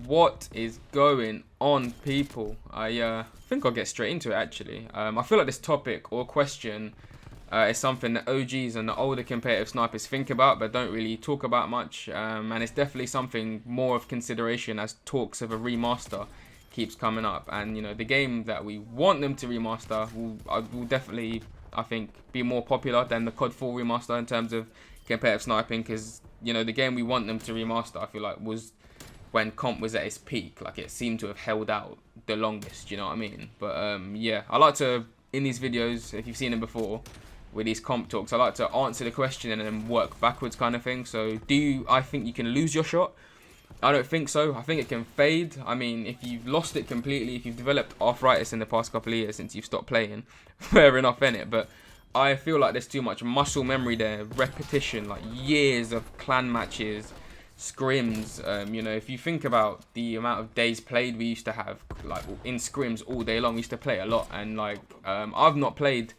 What is going on, people? I think I'll get straight into it, actually. I feel like this topic or question is something that OGs and the older competitive snipers think about but don't really talk about much, and it's definitely something more of consideration as talks of a remaster keeps coming up. And the game that we want them to remaster will definitely, I think, be more popular than the COD 4 remaster in terms of competitive sniping, because the game we want them to remaster, I feel like, was when comp was at its peak. Like, it seemed to have held out the longest, you know what I mean? But yeah, I like to, in these videos, if you've seen them before, with these comp talks, I like to answer the question and then work backwards, kind of thing. So I think you can lose your shot? I don't think so. I think it can fade. I mean, if you've lost it completely, if you've developed arthritis in the past couple of years since you've stopped playing, fair enough, innit? But I feel like there's too much muscle memory there, repetition, like years of clan matches, scrims. If you think about the amount of days played we used to have, like in scrims all day long, we used to play a lot. And like, I've not played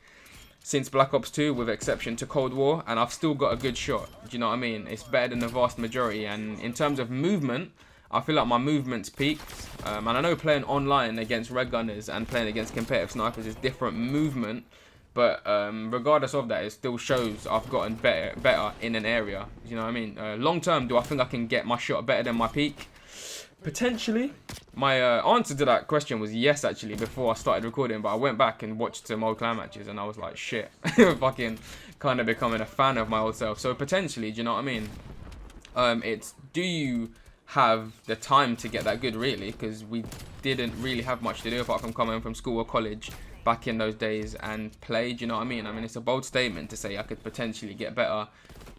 since Black Ops 2, with exception to Cold War, and I've still got a good shot. Do you know what I mean? It's better than the vast majority. And in terms of movement, I feel like my movement's peaked. And I know playing online against red gunners and playing against competitive snipers is different movement, but regardless of that, it still shows I've gotten better in an area. You know what I mean? Long term, do I think I can get my shot better than my peak? Potentially. My answer to that question was yes, actually, before I started recording, but I went back and watched some old clan matches and I was like, shit, fucking kind of becoming a fan of my old self. So potentially, do you know what I mean? It's, do you have the time to get that good, really? Because we didn't really have much to do apart from coming from school or college back in those days and play. Do you know what I mean? I mean, it's a bold statement to say I could potentially get better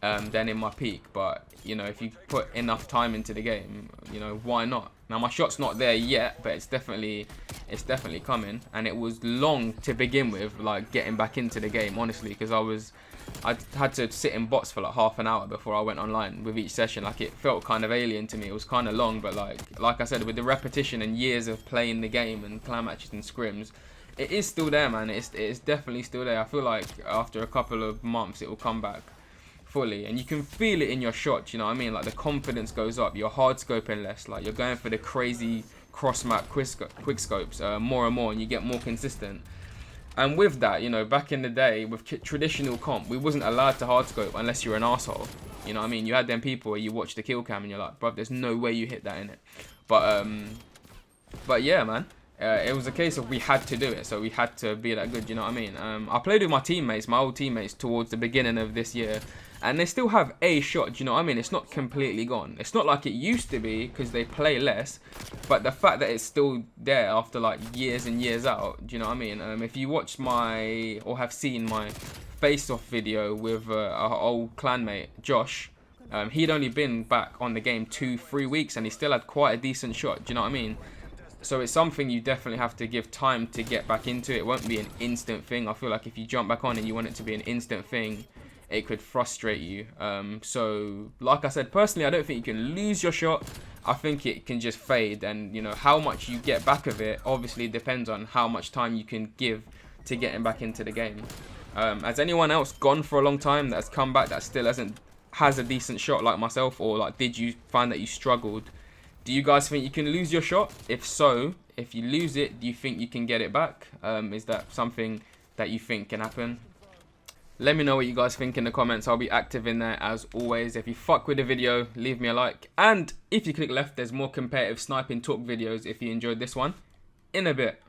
than in my peak, but if you put enough time into the game, why not? Now, my shot's not there yet, but it's definitely coming. And it was long to begin with, like, getting back into the game, honestly, because I had to sit in bots for like half an hour before I went online with each session. Like, it felt kind of alien to me. It was kind of long, but like I said, with the repetition and years of playing the game and clan matches and scrims, it is still there, man. It's definitely still there. I feel like after a couple of months, it will come back fully, and you can feel it in your shots. You know what I mean? Like, the confidence goes up. You're hard scoping less. Like, you're going for the crazy cross map quick scopes more and more, and you get more consistent. And with that, back in the day with traditional comp, we wasn't allowed to hard scope unless you're an asshole. You know what I mean? You had them people where you watch the kill cam and you're like, bruv, there's no way you hit that in it. But yeah, man. It was a case of we had to do it, so we had to be that good, you know what I mean? I played with my teammates, my old teammates, towards the beginning of this year, and they still have a shot, do you know what I mean? It's not completely gone. It's not like it used to be, because they play less, but the fact that it's still there after like years and years out, do you know what I mean? If you watch or have seen my face-off video with our old clanmate, Josh, he'd only been back on the game 2-3 weeks, and he still had quite a decent shot, do you know what I mean? So it's something you definitely have to give time to get back into. It won't be an instant thing. I feel like if you jump back on and you want it to be an instant thing, it could frustrate you. So like I said, personally, I don't think you can lose your shot. I think it can just fade, and how much you get back of it obviously depends on how much time you can give to getting back into the game. Has anyone else gone for a long time that's come back that still has a decent shot like myself, or like, did you find that you struggled? Do you guys think you can lose your shot? If so, if you lose it, do you think you can get it back? Is that something that you think can happen? Let me know what you guys think in the comments. I'll be active in there as always. If you fuck with the video, leave me a like. And if you click left, there's more competitive sniping talk videos if you enjoyed this one. In a bit.